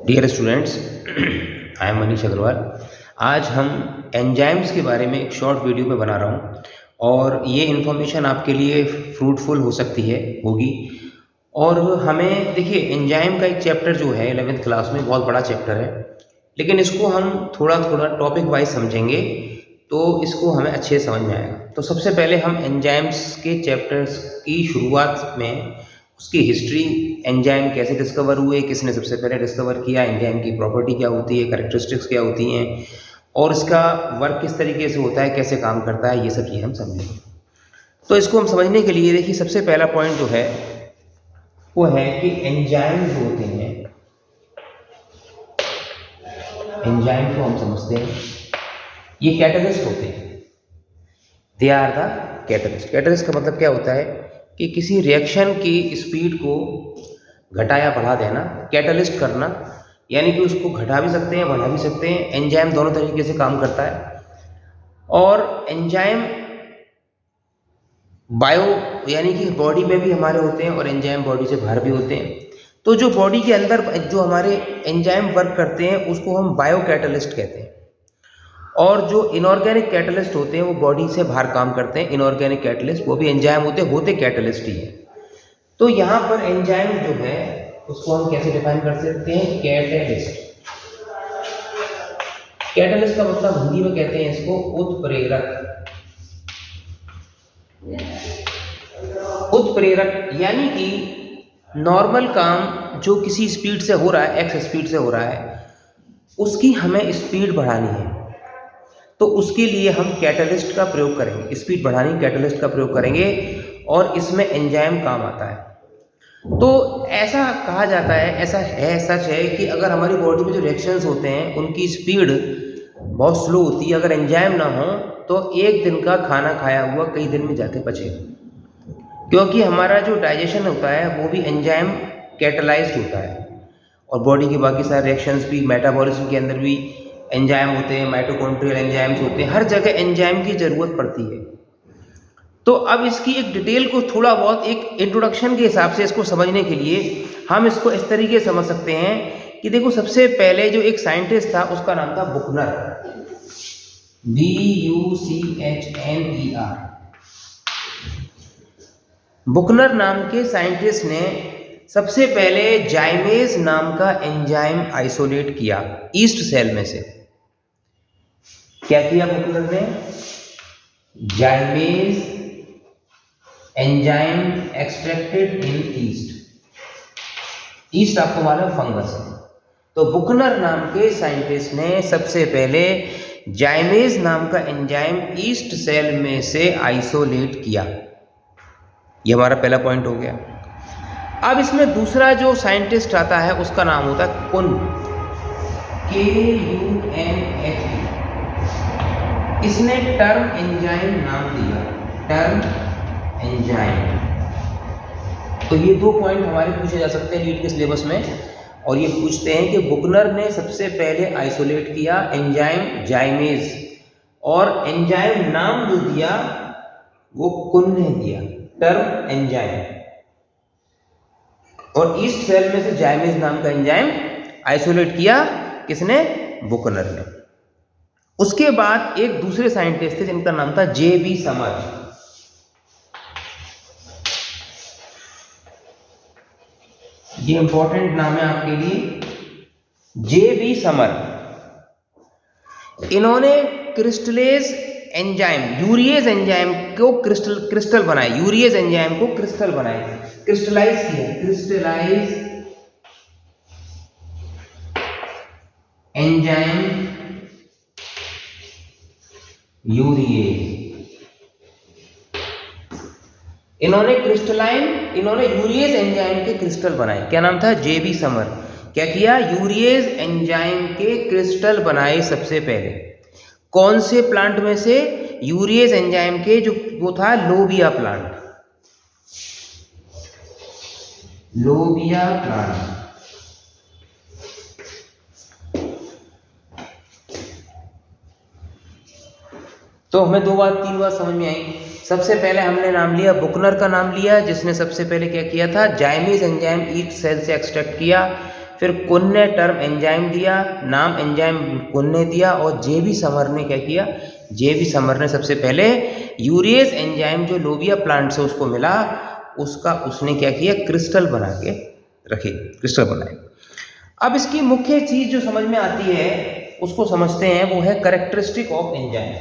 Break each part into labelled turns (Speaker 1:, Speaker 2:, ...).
Speaker 1: Dear students, I am Manish Agarwal. आज हम enzymes के बारे में एक शॉर्ट वीडियो में बना रहा हूँ और ये इन्फॉर्मेशन आपके लिए फ्रूटफुल हो सकती है होगी। और हमें देखिए, एंजाइम का एक चैप्टर जो है 11th क्लास में बहुत बड़ा चैप्टर है, लेकिन इसको हम थोड़ा थोड़ा टॉपिक वाइज समझेंगे तो इसको हमें अच्छे से समझ में आएगा। तो सबसे पहले हम एंजाइम्स के चैप्टर्स की शुरुआत में उसकी हिस्ट्री, एंजाइम कैसे डिस्कवर हुए, किसने सबसे पहले डिस्कवर किया, एंजाइम की प्रॉपर्टी क्या होती है, कैरेक्टरिस्टिक्स क्या होती हैं और इसका वर्क किस तरीके से होता है, कैसे काम करता है, ये सब चीज़ें हम समझेंगे। तो इसको हम समझने के लिए देखिए, सबसे पहला पॉइंट जो है वो है कि एंजाइम जो होते हैं, एंजाइम को हम समझते हैं ये कैटलिस्ट होते हैं। They are the catalyst. Catalyst का मतलब क्या होता है कि किसी रिएक्शन की स्पीड को घटा या बढ़ा देना, कैटलिस्ट करना, यानी कि उसको घटा भी सकते हैं, बढ़ा भी सकते हैं। एंजाइम दोनों तरीके से काम करता है। और एंजाइम बायो यानी कि बॉडी में भी हमारे होते हैं और एंजाइम बॉडी से बाहर भी होते हैं। तो जो बॉडी के अंदर जो हमारे एंजाइम वर्क करते हैं उसको हम बायो कैटलिस्ट कहते हैं। और जो इनऑर्गेनिक कैटलिस्ट होते हैं वो बॉडी से बाहर काम करते हैं। इनऑर्गेनिक कैटलिस्ट वो भी एंजाइम होते कैटलिस्ट ही है। तो यहाँ पर एंजाइम जो है उसको हम कैसे डिफाइन कर सकते हैं? कैटलिस्ट। कैटलिस्ट का मतलब हिंदी में कहते हैं इसको उत्प्रेरक। उत्प्रेरक यानी कि नॉर्मल काम जो किसी स्पीड से हो रहा है, एक्स स्पीड से हो रहा है, उसकी हमें स्पीड बढ़ानी है तो उसके लिए हम कैटलिस्ट का प्रयोग करेंगे। स्पीड बढ़ाने कैटलिस्ट का प्रयोग करेंगे और इसमें एंजाइम काम आता है। तो ऐसा कहा जाता है, ऐसा है, सच है कि अगर हमारी बॉडी में जो रिएक्शंस होते हैं उनकी स्पीड बहुत स्लो होती है, अगर एंजाइम ना हो तो एक दिन का खाना खाया हुआ कई दिन में जाके पचेगा, क्योंकि हमारा जो डाइजेशन होता है वो भी एंजाइम कैटलाइज्ड होता है। और बॉडी की बाकी सारे रिएक्शंस भी, मेटाबॉलिज्म के अंदर भी एंजाइम होते हैं, माइटोकॉन्ड्रियल एंजाइम्स होते हैं, हर जगह एंजाइम की ज़रूरत पड़ती है। तो अब इसकी एक डिटेल को थोड़ा बहुत एक इंट्रोडक्शन के हिसाब से इसको समझने के लिए हम इसको इस तरीके से समझ सकते हैं कि देखो, सबसे पहले जो एक साइंटिस्ट था उसका नाम था बुकनर, BUCHNER। बुकनर नाम के साइंटिस्ट ने सबसे पहले जाइमेज नाम का एंजाइम आइसोलेट किया ईस्ट सेल में से। क्या किया बुकनर ने? जाइमेज एंजाइम एक्सट्रैक्टेड इन ईस्ट। ईस्ट आपको मालूम फंगस है। तो बुकनर नाम के साइंटिस्ट ने सबसे पहले जाइमेज नाम का एंजाइम ईस्ट सेल में से आइसोलेट किया। ये हमारा पहला पॉइंट हो गया। अब इसमें दूसरा जो साइंटिस्ट आता है उसका नाम होता है कुन, KUNH। इसने टर्म एंजाइम नाम दिया, टर्म एंजाइम। तो ये दो पॉइंट हमारे पूछे जा सकते हैं नीट के सिलेबस में, और ये पूछते हैं कि बुकनर ने सबसे पहले आइसोलेट किया एंजाइम जाइमेज, और एंजाइम नाम जो दिया वो कुन ने दिया, टर्म एंजाइम। और ईस्ट सेल में से जाइमेज नाम का एंजाइम आइसोलेट किया किसने? बुकनर ने। उसके बाद एक दूसरे साइंटिस्ट थे जिनका नाम था JB समर। ये इंपॉर्टेंट नाम है आपके लिए, JB समर। इन्होंने क्रिस्टलेज एंजाइम, यूरिएज एंजाइम को क्रिस्टल बनाए, यूरिएज एंजाइम को क्रिस्टल बनाए, क्रिस्टलाइज किया, क्रिस्टलाइज एंजाइम यूरिएज। इन्होंने यूरिएज एंजाइम के क्रिस्टल बनाए। क्या नाम था? JB summer. क्या किया? यूरिएज एंजाइम के क्रिस्टल बनाए सबसे पहले। कौन से प्लांट में से? यूरिएज एंजाइम के जो वो था लोबिया प्लांट, लोबिया प्लांट। तो हमें तीन बात समझ में आई। सबसे पहले हमने नाम लिया, बुकनर का नाम लिया, जिसने सबसे पहले क्या किया था? जाइमेज एंजाइम ईस्ट सेल से एक्सट्रैक्ट किया। फिर कुन ने टर्म एंजाइम दिया, नाम एंजाइम कुन ने दिया, और जे.बी. समर ने क्या किया, जे.बी. समर ने सबसे पहले यूरेज एंजाइम जो लोबिया प्लांट से उसको मिला, उसने क्या किया, क्रिस्टल बना के रखे, क्रिस्टल बनाए। अब इसकी मुख्य चीज जो समझ में आती है उसको समझते हैं, वो है कैरेक्टरिस्टिक ऑफ एंजाइम।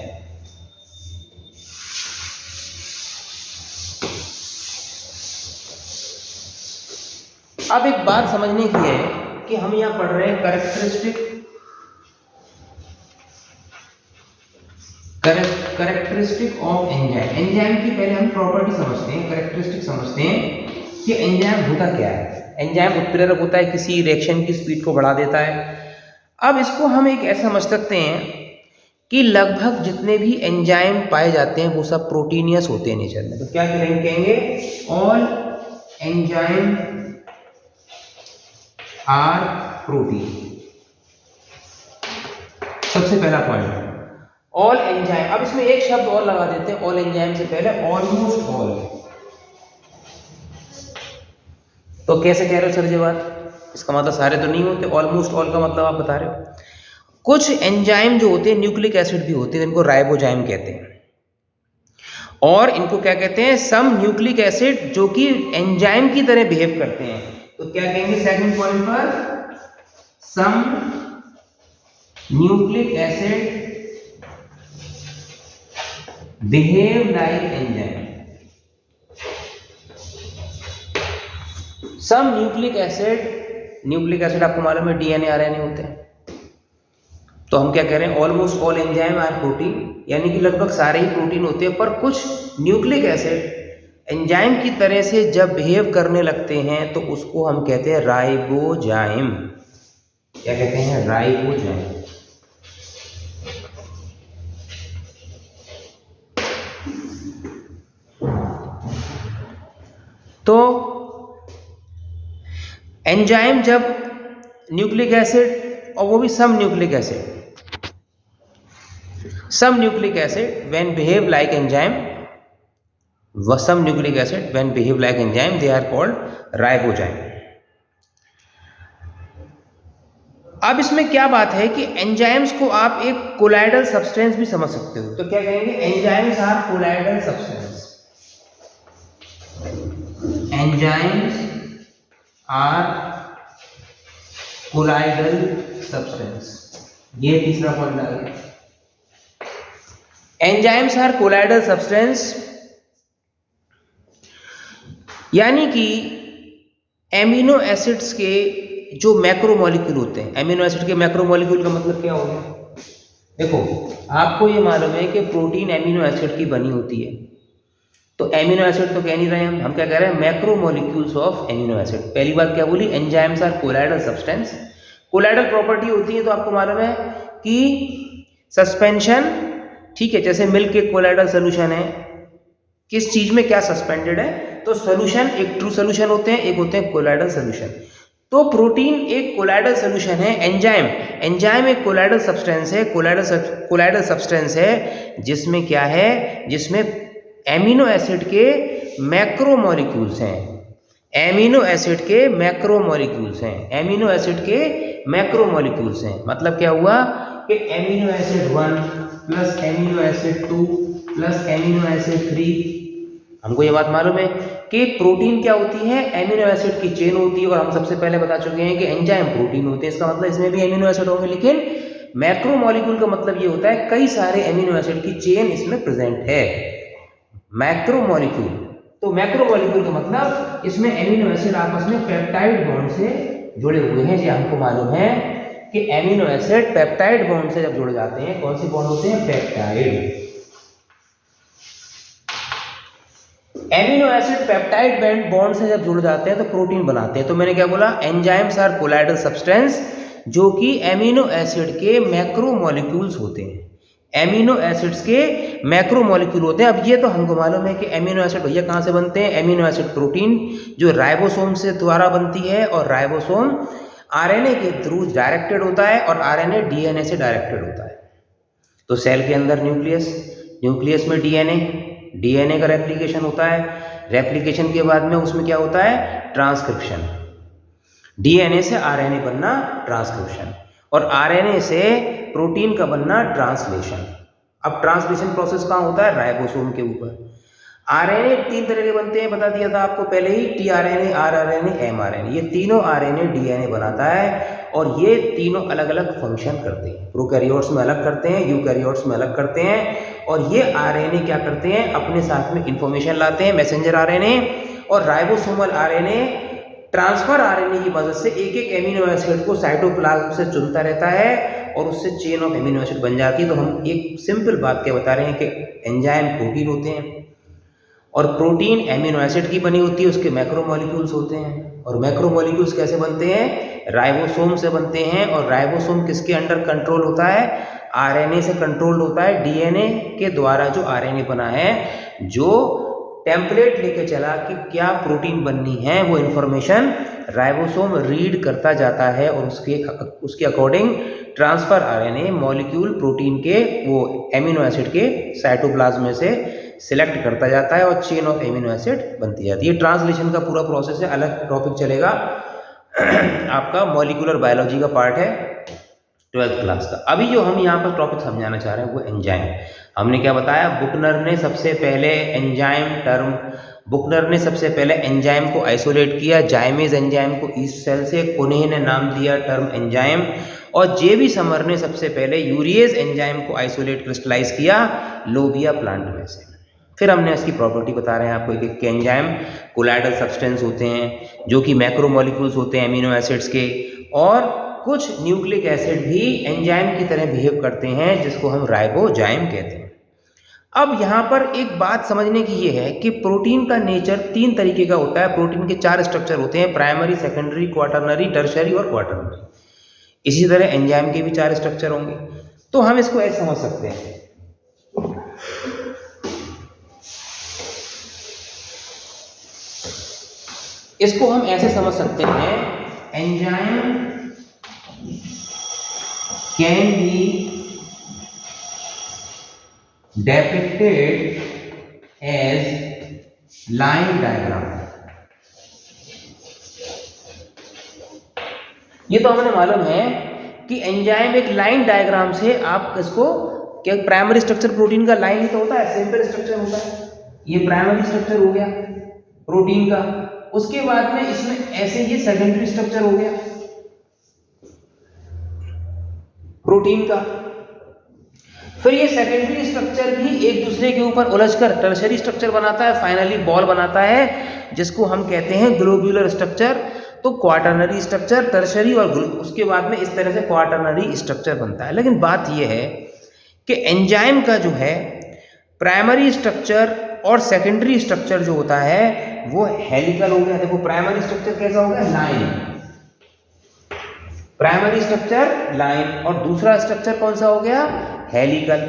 Speaker 1: अब एक बात समझने की है कि हम यहां पढ़ रहे हैं कैरेक्टरिस्टिक ऑफ एंजाइम। एंजाइम की पहले हम प्रॉपर्टी समझते हैं, कैरेक्टरिस्टिक समझते हैं कि एंजाइम होता क्या है। एंजाइम उत्प्रेरक होता है, किसी रिएक्शन की स्पीड को बढ़ा देता है। अब इसको हम एक ऐसा समझ सकते हैं कि लगभग जितने भी एंजाइम पाए जाते हैं वो सब प्रोटीनियस होते हैं नेचर में। तो क्या कहेंगे, ऑल एंजाइम आर प्रोटीन। सबसे पहला पॉइंट ऑल एंजाइम। अब इसमें एक शब्द और लगा देते हैं ऑल एंजाइम से पहले, ऑलमोस्ट ऑल। तो कैसे कह रहे हो सर ये बात, इसका मतलब सारे तो नहीं होते, ऑलमोस्ट ऑल का मतलब आप बता रहे हो। कुछ एंजाइम जो होते हैं न्यूक्लिक एसिड भी होते हैं, इनको राइबोजाइम कहते हैं, और इनको क्या कहते हैं, सम न्यूक्लिक एसिड जो कि एंजाइम की तरह बिहेव करते हैं। तो क्या कहेंगे सेकंड पॉइंट पर, some nucleic acid behave like enzyme. Some nucleic acid आपको मालूम है डीएनए आरएनए होते हैं। तो हम क्या कह रहे हैं, almost all enzyme are protein, यानी कि लगभग सारे ही प्रोटीन होते हैं, पर कुछ न्यूक्लिक एसिड एंजाइम की तरह से जब बिहेव करने लगते हैं तो उसको हम कहते हैं राइबोजाइम। क्या कहते हैं, राइबोजाइम। तो एंजाइम जब न्यूक्लिक एसिड, और वो भी some nucleic acid when behave like enzyme, some nucleic acid when behave like enzyme, they are called ribozyme। अब इसमें क्या बात है कि एंजाइम्स को आप एक कोलाइडल सब्सटेंस भी समझ सकते हो। तो क्या कहेंगे, enzymes are colloidal substance. Enzymes are colloidal substance, ये तीसरा पॉइंट आ गया। एंजाइम्स आर कोलाइडल सब्सटेंस, यानी कि एमिनो एसिड्स के जो मैक्रोमोलिक्यूल होते हैं, एमिनो एसिड के मैक्रोमोलिक्यूल का मतलब क्या हो गया, देखो आपको ये मालूम है कि प्रोटीन एमिनो एसिड की बनी होती है। तो एमिनो एसिड तो कह नहीं रहे हम क्या कह रहे हैं, मैक्रोमोलिक्यूल्स ऑफ एमिनो एसिड। पहली बात क्या बोली, enzymes are colloidal substance. Colloidal property होती है तो आपको मालूम है कि सस्पेंशन, ठीक है, जैसे मिल्क एक कोलाइडल सोल्यूशन है, किस चीज में क्या सस्पेंडेड है, तो सोल्यूशन एक ट्रू सोल्यूशन होते हैं, एक होते हैं कोलाइडल सोल्यूशन। तो प्रोटीन एक कोलाइडल सोल्यूशन है, एंजाइम एक कोलाइडल सब्सटेंस है, कोलाइडल सब्सटेंस है जिसमें क्या है, जिसमें एमिनो एसिड के मैक्रोमोलिक्यूल्स हैं, एमिनो एसिड के मैक्रोमोलिक्यूल्स हैं, एमिनो एसिड के मैक्रोमोलिक्यूल्स हैं। मतलब क्या हुआ कि amino acid 1 plus amino acid 2 plus amino acid 3। हमको ये बात मालूम है कि प्रोटीन क्या होती है, एमिनो एसिड की चेन होती है, और हम सबसे पहले बता चुके हैं कि एंजाइम प्रोटीन होते हैं। इसका मतलब इसमें भी एमिनो एसिड होंगे, लेकिन मैक्रोमोलिक्यूल का मतलब ये होता है कई सारे एमिनो एसिड की चेन इसमें प्रेजेंट है, मैक्रोमोलिक्यूल। तो मैक्रोमोलिक्यूल का मतलब इसमें एमिनो एसिड आपस में पेप्टाइड बॉन्ड से जुड़े हुए हैं। ये हमको मालूम है कि एमिनो एसिड पेप्टाइड बॉन्ड से जब जुड़ जाते हैं, कौन से बॉन्ड होते हैं, peptide. Amino acid peptide bond से जब जुड़ जाते हैं तो प्रोटीन बनाते हैं। तो मैंने क्या बोला, एंजाइम्स आर कोलाइडल सब्सटेंस जो कि एमिनो एसिड के मैक्रोमोलिक्यूल्स होते हैं, एमिनो एसिड्स के मैक्रोमोलिक्यूल होते हैं। अब ये तो हमको मालूम है कि एमिनो एसिड भैया कहाँ से बनते हैं, एमिनो एसिड प्रोटीन जो राइबोसोम से द्वारा बनती है, और राइबोसोम आरएनए के थ्रू डायरेक्टेड होता है, और आरएनए डीएनए से डायरेक्टेड होता है। तो सेल के अंदर न्यूक्लियस में डीएनए का रेप्लिकेशन होता है, रेप्लिकेशन के बाद में उसमें क्या होता है, ट्रांसक्रिप्शन। डीएनए से आरएनए बनना ट्रांसक्रिप्शन, और आरएनए से प्रोटीन का बनना ट्रांसलेशन। अब ट्रांसलेशन प्रोसेस कहाँ होता है? राइबोसोम के ऊपर। आरएनए 3 तरह के बनते हैं, बता दिया था आपको पहले ही, टीआरएनए, आरआरएनए, एमआरएनए। ये तीनों आरएनए डीएनए बनाता है, और ये तीनों अलग अलग फंक्शन करते हैं। प्रोकैरियोट्स में अलग करते हैं, यूकैरियोट्स में अलग करते हैं। और ये आरएनए क्या करते हैं? अपने साथ में इंफॉर्मेशन लाते हैं, मैसेंजर आरएनए। और राइबोसोमल आरएनए ट्रांसफर आरएनए की मदद से एक एक एमिनो एसिड को साइटोप्लाज्म से चुनता रहता है, और उससे चेन ऑफ एमिनो एसिड बन जाती है। तो हम एक सिंपल बात क्या बता रहे हैं कि एंजाइम प्रोटीन होते हैं, और प्रोटीन एमिनो एसिड की बनी होती है, उसके मैक्रोमोलिक्यूल्स होते हैं। और मैक्रोमोलिक्यूल्स कैसे बनते हैं? राइबोसोम से बनते हैं। और राइबोसोम किसके अंडर कंट्रोल होता है? आरएनए से कंट्रोल होता है। डीएनए के द्वारा जो आरएनए बना है, जो टेम्पलेट लेके चला कि क्या प्रोटीन बननी है, वो इन्फॉर्मेशन राइबोसोम रीड करता जाता है, और उसके according transfer RNA molecule protein के, वो एमिनो एसिड के साइटोप्लाज्म में से सिलेक्ट करता जाता है, और चेन ऑफ एमिनो एसिड बनती जाती है। ट्रांसलेशन का पूरा प्रोसेस है, अलग टॉपिक चलेगा आपका मॉलिक्यूलर बायोलॉजी का पार्ट है 12th क्लास का। अभी जो हम यहाँ पर टॉपिक समझाना चाह रहे हैं वो एंजाइम। हमने क्या बताया? बुकनर ने सबसे पहले एंजाइम को आइसोलेट किया, जाइमेज एंजाइम को ईस्ट सेल से। कुनेह ने नाम दिया टर्म एंजाइम। और जेबी समर ने सबसे पहले यूरिएज एंजाइम को आइसोलेट क्रिस्टलाइज किया लोबिया प्लांट में से। फिर हमने इसकी प्रॉपर्टी बता रहे हैं आपको कि एंजाइम कोलाइडल सब्सटेंस होते हैं, जो कि मैक्रोमोलिक्यूल्स होते हैं एमिनो एसिड्स के, और कुछ न्यूक्लिक एसिड भी एंजाइम की तरह बिहेव करते हैं, जिसको हम राइबोजाइम कहते हैं। अब यहाँ पर एक बात समझने की ये है कि प्रोटीन का नेचर 3 तरीके का होता है। प्रोटीन के 4 स्ट्रक्चर होते हैं, प्राइमरी, सेकेंडरी, क्वाटरनरी, टर्शरी और क्वाटरनरी। इसी तरह एंजाइम के भी 4 स्ट्रक्चर होंगे। तो हम इसको ऐसे समझ सकते हैं, इसको हम ऐसे समझ सकते हैं, enzyme can be depicted as line diagram। ये तो हमें मालूम है कि एंजाइम एक लाइन डायग्राम से आप इसको, क्या प्राइमरी स्ट्रक्चर प्रोटीन का लाइन ही तो होता है, सिंपल स्ट्रक्चर होता है। ये प्राइमरी स्ट्रक्चर हो गया प्रोटीन का। उसके बाद में इसमें ऐसे ये सेकेंडरी स्ट्रक्चर हो गया प्रोटीन का। फिर ये सेकेंडरी स्ट्रक्चर भी एक दूसरे के ऊपर उलझकर टर्शरी स्ट्रक्चर बनाता है, फाइनली बॉल बनाता है, जिसको हम कहते हैं ग्लोब्यूलर स्ट्रक्चर। तो क्वाटरनरी स्ट्रक्चर, टर्शरी, और उसके बाद में इस तरह से क्वाटरनरी स्ट्रक्चर बनता है। लेकिन बात यह है कि एंजाइम का जो है प्राइमरी स्ट्रक्चर और सेकेंडरी स्ट्रक्चर जो होता है वो हेलिकल हो गया। देखो प्राइमरी स्ट्रक्चर कैसा हो गया? लाइन, प्राइमरी स्ट्रक्चर लाइन, और दूसरा स्ट्रक्चर कौन सा हो गया? हेलिकल।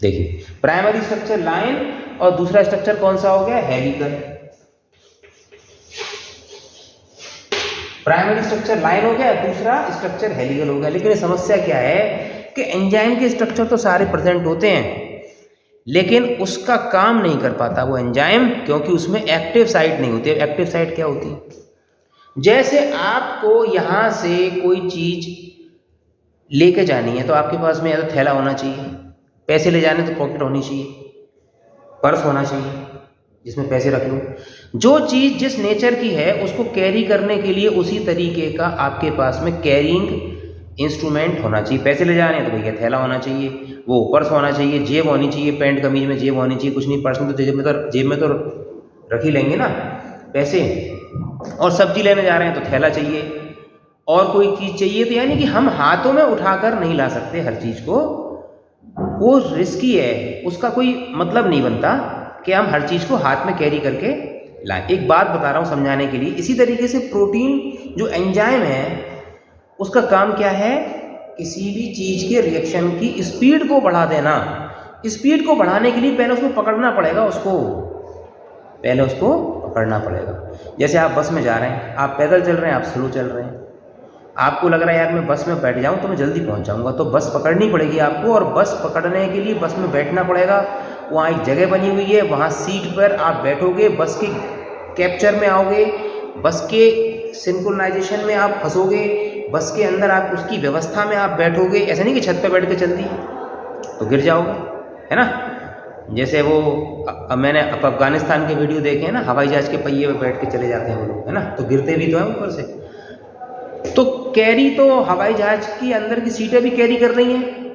Speaker 1: देखिए प्राइमरी स्ट्रक्चर लाइन और दूसरा स्ट्रक्चर कौन सा हो गया? हेलिकल। प्राइमरी स्ट्रक्चर लाइन हो गया, दूसरा स्ट्रक्चर हेलिकल हो गया। लेकिन समस्या क्या है कि एंजाइम के स्ट्रक्चर तो सारे प्रेजेंट होते हैं, लेकिन उसका काम नहीं कर पाता वो एंजाइम, क्योंकि उसमें एक्टिव साइट नहीं होती है। एक्टिव साइट क्या होती है? जैसे आपको यहाँ से कोई चीज लेके जानी है तो आपके पास में या तो थैला होना चाहिए, पैसे ले जाने तो पॉकेट होनी चाहिए, पर्स होना चाहिए जिसमें पैसे रख लो। जो चीज़ जिस नेचर की है उसको कैरी करने के लिए उसी तरीके का आपके पास में कैरिंग इंस्ट्रूमेंट होना चाहिए। पैसे ले जाने तो भैया थैला होना चाहिए, वो पर्स होना चाहिए, जेब होनी चाहिए, पैंट कमीज में जेब होनी चाहिए। कुछ नहीं, पर्स में तो जेब में तो रख ही लेंगे ना पैसे। और सब्जी लेने जा रहे हैं तो थैला चाहिए, और कोई चीज़ चाहिए। तो यानी कि हम हाथों में उठाकर नहीं ला सकते हर चीज़ को, वो रिस्की है, उसका कोई मतलब नहीं बनता कि हम हर चीज़ को हाथ में कैरी करके लाएं। एक बात बता रहा हूँ समझाने के लिए। इसी तरीके से प्रोटीन जो एंजाइम है उसका काम क्या है? किसी भी चीज़ के रिएक्शन की स्पीड को बढ़ा देना। स्पीड को बढ़ाने के लिए पहले उसको पकड़ना पड़ेगा, पहले उसको पकड़ना पड़ेगा। जैसे आप बस में जा रहे हैं, आप पैदल चल रहे हैं, आप स्लो चल रहे हैं, आपको लग रहा है यार मैं बस में बैठ जाऊं तो मैं जल्दी पहुंच जाऊंगा, तो बस पकड़नी पड़ेगी आपको। और बस पकड़ने के लिए बस में बैठना पड़ेगा। वहाँ एक जगह बनी हुई है, वहाँ सीट पर आप बैठोगे, बस के कैप्चर में आओगे, बस के सिंक्रोनाइजेशन में आप फंसोगे, बस के अंदर आप उसकी व्यवस्था में आप बैठोगे। ऐसा नहीं कि छत पे बैठ के चल दिए तो गिर जाओगे, है ना। जैसे वो मैंने अफगानिस्तान के वीडियो देखे हैं ना, हवाई जहाज के पहिए पे बैठ के चले जाते हैं वो लोग, है ना, तो गिरते भी तो हैं ऊपर से। तो कैरी तो हवाई जहाज की अंदर की सीटें भी कैरी कर रही हैं।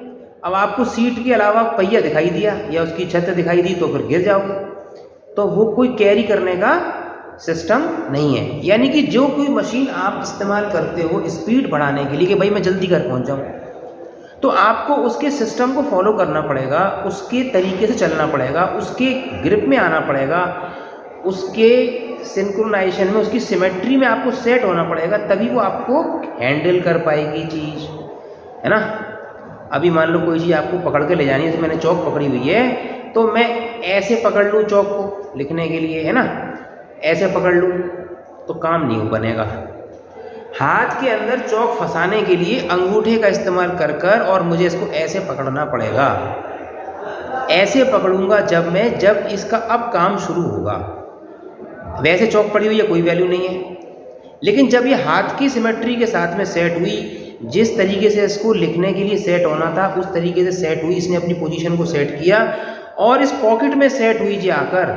Speaker 1: अब आपको सीट के अलावा पहिया दिखाई दिया या उसकी छत दिखाई दी तो फिर गिर जाओगे। तो वो कोई कैरी करने का सिस्टम नहीं है। यानी कि जो कोई मशीन आप इस्तेमाल करते हो स्पीड बढ़ाने के लिए कि भाई मैं जल्दी घर पहुंच जाऊं, तो आपको उसके सिस्टम को फॉलो करना पड़ेगा, उसके तरीके से चलना पड़ेगा, उसके ग्रिप में आना पड़ेगा, उसके सिंक्रोनाइजेशन में, उसकी सिमेट्री में आपको सेट होना पड़ेगा, तभी वो आपको हैंडल कर पाएगी चीज़, है ना। अभी मान लो कोई चीज़ आपको पकड़ के ले जानी है, जैसे मैंने चौक पकड़ी हुई है तो मैं ऐसे पकड़ लूँ चौक को लिखने के लिए, है ना, ऐसे पकड़ लूँ तो काम नहीं हो बनेगा। हाथ के अंदर चौक फंसाने के लिए अंगूठे का इस्तेमाल कर कर और मुझे इसको ऐसे पकड़ना पड़ेगा। ऐसे पकड़ूंगा जब इसका अब काम शुरू होगा। वैसे चौक पड़ी हुई है कोई वैल्यू नहीं है, लेकिन जब ये हाथ की सिमेट्री के साथ में सेट हुई, जिस तरीके से इसको लिखने के लिए सेट होना था उस तरीके से सेट हुई, इसने अपनी पोजीशन को सेट किया और इस पॉकेट में सेट हुई जी आकर,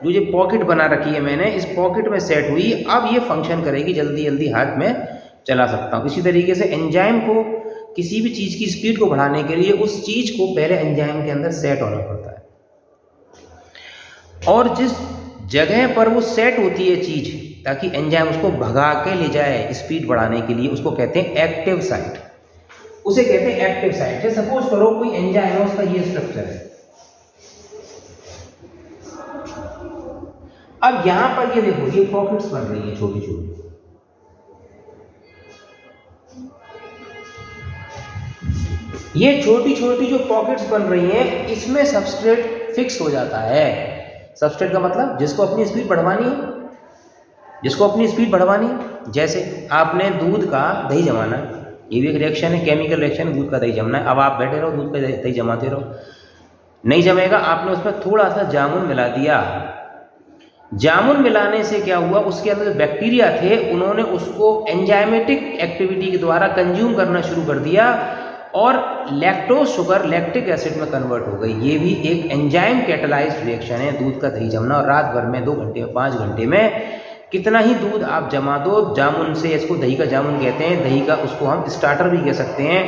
Speaker 1: जो ये पॉकेट बना रखी है मैंने, इस पॉकेट में सेट हुई। अब ये फंक्शन करेगी, जल्दी जल्दी हाथ में चला सकता हूँ। इसी तरीके से एंजाइम को, किसी भी चीज़ की स्पीड को बढ़ाने के लिए उस चीज़ को पहले एंजाइम के अंदर सेट होना पड़ता है, और जिस जगह पर वो सेट होती है चीज़ ताकि एंजाइम उसको भगा के ले जाए स्पीड बढ़ाने के लिए, उसको कहते हैं एक्टिव साइट। उसे कहते हैं एक्टिव साइट। है सपोज करो कोई एंजाइम है, उसका ये स्ट्रक्चर है। अब यहां पर ये देखो, ये पॉकेट्स बन रही है छोटी छोटी। ये छोटी छोटी जो पॉकेट्स बन रही हैं, इसमें सबस्ट्रेट फिक्स हो जाता है। सबस्ट्रेट का मतलब जिसको अपनी स्पीड बढ़वानी है, जिसको अपनी स्पीड बढ़वानी है। जैसे आपने दूध का दही जमाना है, ये भी एक रिएक्शन है, केमिकल रिएक्शन, दूध का दही जमना है। अब आप बैठे रहो, दूध का दही जमाते रहो, नहीं जमेगा। आपने उसमें थोड़ा सा जामुन मिला दिया। जामुन मिलाने से क्या हुआ, उसके अंदर जो बैक्टीरिया थे उन्होंने उसको एंजाइमेटिक एक्टिविटी के द्वारा कंज्यूम करना शुरू कर दिया और लैक्टोज शुगर लैक्टिक एसिड में कन्वर्ट हो गई। ये भी एक एंजाइम कैटलाइज्ड रिएक्शन है, दूध का दही जमना। और रात भर में 2 घंटे में 5 घंटे में कितना ही दूध आप जमा दो, जामुन से, इसको दही का जामुन कहते हैं, दही का उसको हम स्टार्टर भी कह सकते हैं,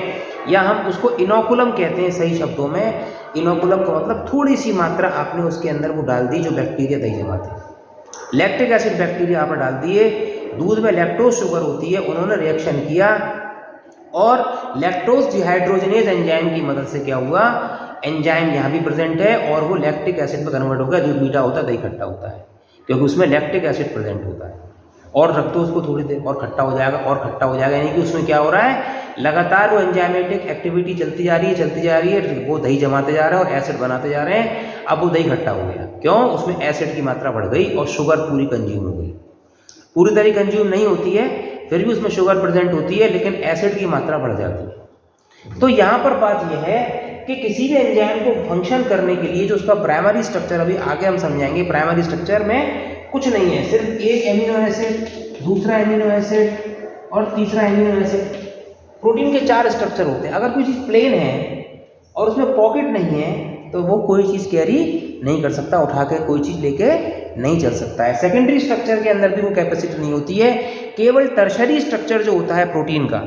Speaker 1: या हम उसको इनोकुलम कहते हैं सही शब्दों में। इनोकुलम का मतलब थोड़ी सी मात्रा आपने उसके अंदर वो डाल दी जो बैक्टीरिया दही जमाते हैं। लैक्टिक एसिड बैक्टीरिया आपने डाल दिए, दूध में लैक्टोज शुगर होती है, उन्होंने रिएक्शन किया और लैक्टोज डिहाइड्रोजनेज एंजाइम की मदद से क्या हुआ, एंजाइम यहाँ भी प्रेजेंट है और वो लैक्टिक एसिड में कन्वर्ट हो गया। दूध मीठा होता है, दही खट्टा होता है, क्योंकि उसमें लैक्टिक एसिड प्रेजेंट होता है। और रख दो उसको थोड़ी देर, और खट्टा हो जाएगा, और खट्टा हो जाएगा। यानी कि उसमें क्या हो रहा है, लगातार वो एंजाइमेटिक एक्टिविटी चलती जा रही है, चलती जा रही है। वो दही जमाते जा रहे हैं और एसिड बनाते जा रहे हैं। अब वो दही खट्टा हो गया, क्यों, उसमें एसिड की मात्रा बढ़ गई और शुगर पूरी कंज्यूम हो गई। पूरी तरह कंज्यूम नहीं होती है, फिर भी उसमें शुगर प्रेजेंट होती है, लेकिन एसिड की मात्रा बढ़ जाती है। तो यहाँ पर बात यह है कि किसी भी एंजाइम को फंक्शन करने के लिए जो उसका प्राइमरी स्ट्रक्चर, अभी आगे हम समझाएंगे, प्राइमरी स्ट्रक्चर में कुछ नहीं है, सिर्फ एक एमिनो एसिड, दूसरा एमिनो एसिड और तीसरा एमिनो एसिड। प्रोटीन के 4 स्ट्रक्चर होते हैं। अगर कोई चीज़ प्लेन है और उसमें पॉकेट नहीं है तो वो कोई चीज़ कैरी नहीं कर सकता, उठा के कोई चीज़ लेके नहीं चल सकता है। सेकेंडरी स्ट्रक्चर के अंदर भी वो कैपेसिटी नहीं होती है। केवल टर्शरी स्ट्रक्चर जो होता है प्रोटीन का,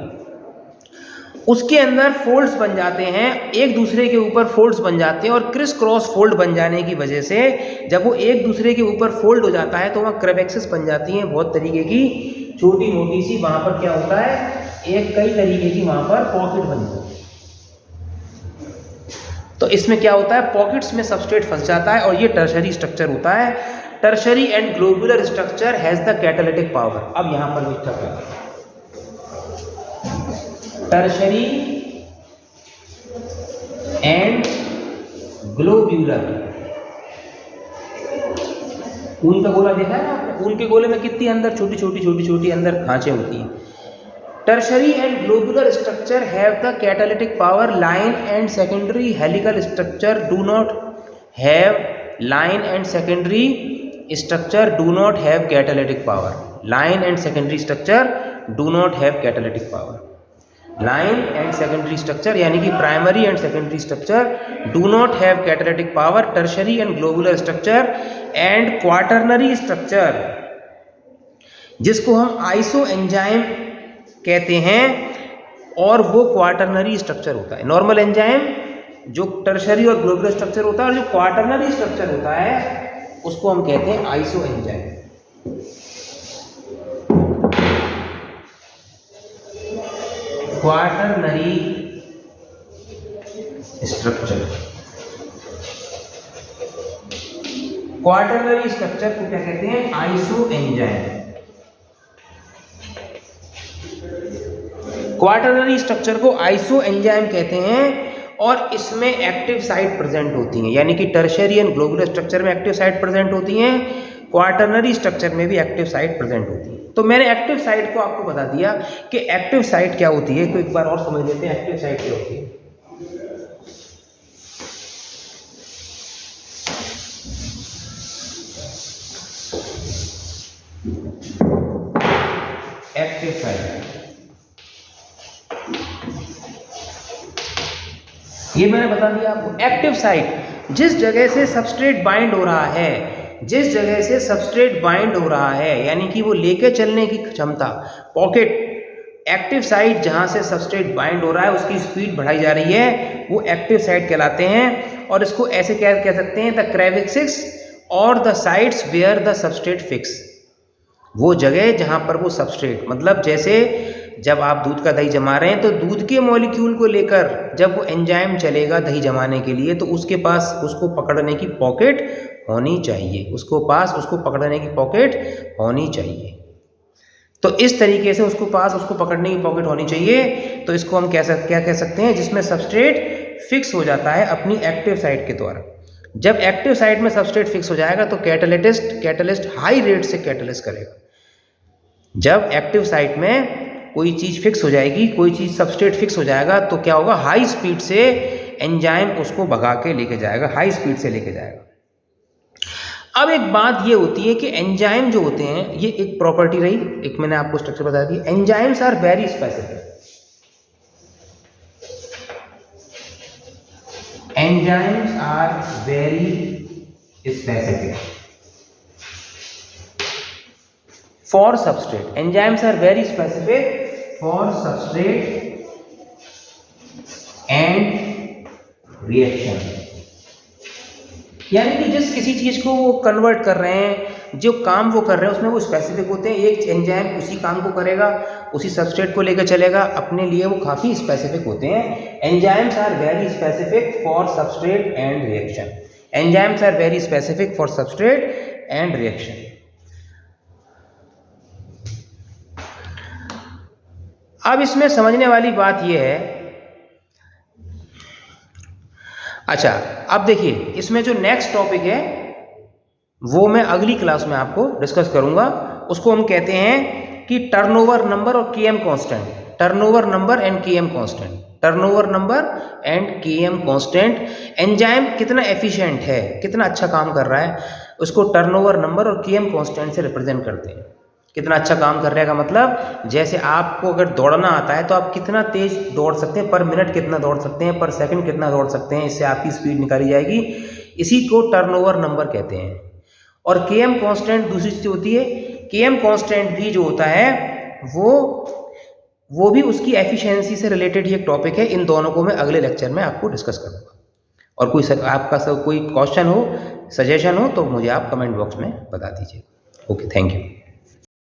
Speaker 1: उसके अंदर फोल्ड्स बन जाते हैं, एक दूसरे के ऊपर फोल्ड्स बन जाते हैं और क्रिस क्रॉस फोल्ड बन जाने की वजह से जब वो एक दूसरे के ऊपर फोल्ड हो जाता है तो वहाँ क्रेबैक्सेस बन जाती हैं, बहुत तरीके की छोटी मोटी सी। वहाँ पर क्या होता है, एक कई तरीके की वहाँ पर पॉकेट बन जाती है। तो इसमें क्या होता है, पॉकेट्स में सबस्ट्रेट फंस जाता है और ये टर्शरी स्ट्रक्चर होता है। Tertiary and globular structure has the catalytic power. अब यहाँ पर लिखा है टर्शरी एंड ग्लोब्यूलर। ऊन का गोला देखा है आपने, ऊन के गोले में कितनी अंदर छोटी छोटी अंदर खांचे होती हैं। Tertiary and globular structure have the catalytic power. Line and secondary helical structure do not have, line and secondary structure do not have catalytic power. Line and secondary structure do not have catalytic power. Line and secondary structure यानी कि primary and secondary structure do not have catalytic power. Tertiary and globular structure and quaternary structure, जिसको हम iso enzyme कहते हैं, और वो quaternary structure होता है। नॉर्मल एंजाइम जो टर्शरी और ग्लोबुलर स्ट्रक्चर होता है, और जो क्वाटरनरी स्ट्रक्चर होता है उसको हम कहते हैं iso enzyme. Quaternary structure, quaternary structure को क्या कहते हैं? Iso enzyme. क्वाटरनरी स्ट्रक्चर को आइसो एंजाइम कहते हैं, और इसमें एक्टिव साइट प्रेजेंट होती हैं, यानी कि टर्शरी एंड ग्लोबुलर स्ट्रक्चर में एक्टिव साइट प्रेजेंट होती हैं, क्वाटरनरी स्ट्रक्चर में भी एक्टिव साइट प्रेजेंट होती है। तो मैंने एक्टिव साइट को आपको बता दिया कि एक्टिव साइट क्या होती है, तो एक बार और समझ लेते हैं एक्टिव साइट क्या होती है। एक्टिव साइट, ये मैंने बता दिया आपको। एक्टिव साइट जिस जगह से सबस्ट्रेट बाइंड हो रहा है, जिस जगह से सबस्ट्रेट बाइंड हो रहा है, यानी कि वो लेके चलने की क्षमता, पॉकेट। एक्टिव साइट जहां से सबस्ट्रेट बाइंड हो रहा है उसकी स्पीड बढ़ाई जा रही है, वो एक्टिव साइट कहलाते हैं। और इसको ऐसे क्या कह सकते हैं? द क्रेविक्सिस और the sites where the substrate fix. वो जगह जहां पर वो सबस्ट्रेट, मतलब जैसे जब आप दूध का दही जमा रहे हैं तो दूध के मॉलिक्यूल को लेकर जब वो एंजाइम चलेगा दही जमाने के लिए, तो उसके पास उसको पकड़ने की पॉकेट होनी चाहिए, उसको पकड़ने की पॉकेट होनी चाहिए। तो इस तरीके से उसको पकड़ने की पॉकेट होनी चाहिए। तो इसको हम क्या कह सकते हैं? जिसमें सबस्ट्रेट फिक्स हो जाता है अपनी एक्टिव साइट के द्वारा। जब एक्टिव साइट में सबस्ट्रेट फिक्स हो जाएगा तो कैटलिस्ट हाई रेट से कैटलिस्ट करेगा। जब एक्टिव साइट में कोई चीज़ फिक्स हो जाएगी, कोई चीज़ सबस्ट्रेट फिक्स हो जाएगा, तो क्या होगा? हाई स्पीड से एंजाइम उसको भगा के लेके जाएगा, हाई स्पीड से लेके जाएगा। अब एक बात ये होती है कि एंजाइम जो होते हैं, ये एक प्रॉपर्टी रही, एक मैंने आपको स्ट्रक्चर बता दी। Enzymes are very specific. Enzymes are very specific for substrate. Enzymes are very specific for substrate and reaction, यानी कि जिस किसी चीज़ को वो कन्वर्ट कर रहे हैं, जो काम वो कर रहे हैं उसमें वो स्पेसिफिक होते हैं। एक एंजाइम उसी काम को करेगा, उसी सबस्ट्रेट को लेकर चलेगा, अपने लिए वो काफ़ी स्पेसिफिक होते हैं। Enzymes are very specific for substrate and reaction. Enzymes are very specific for substrate and reaction. अब इसमें समझने वाली बात यह है, अच्छा अब देखिए इसमें जो नेक्स्ट टॉपिक है वो मैं अगली क्लास में आपको डिस्कस करूंगा। उसको हम कहते हैं कि टर्नओवर नंबर और KM constant. Turnover number and KM constant. Turnover number and KM constant. Enzyme कितना एफिशिएंट है, कितना अच्छा काम कर रहा है, उसको टर्नओवर नंबर और केएम कांस्टेंट से रिप्रेजेंट करते हैं। कितना अच्छा काम कर रहा है का मतलब, जैसे आपको अगर दौड़ना आता है तो आप कितना तेज दौड़ सकते हैं, पर मिनट कितना दौड़ सकते हैं, पर सेकंड कितना दौड़ सकते हैं, इससे आपकी स्पीड निकाली जाएगी। इसी को टर्नओवर नंबर कहते हैं। और केएम कांस्टेंट दूसरी चीज़ होती है। केएम कांस्टेंट भी जो होता है वो भी उसकी एफिशिएंसी से रिलेटेड ही एक टॉपिक है। इन दोनों को मैं अगले लेक्चर में आपको डिस्कस करूँगा। और कोई क्वेश्चन हो, सजेशन हो तो मुझे आप कमेंट बॉक्स में बता दीजिए। Okay, thank you.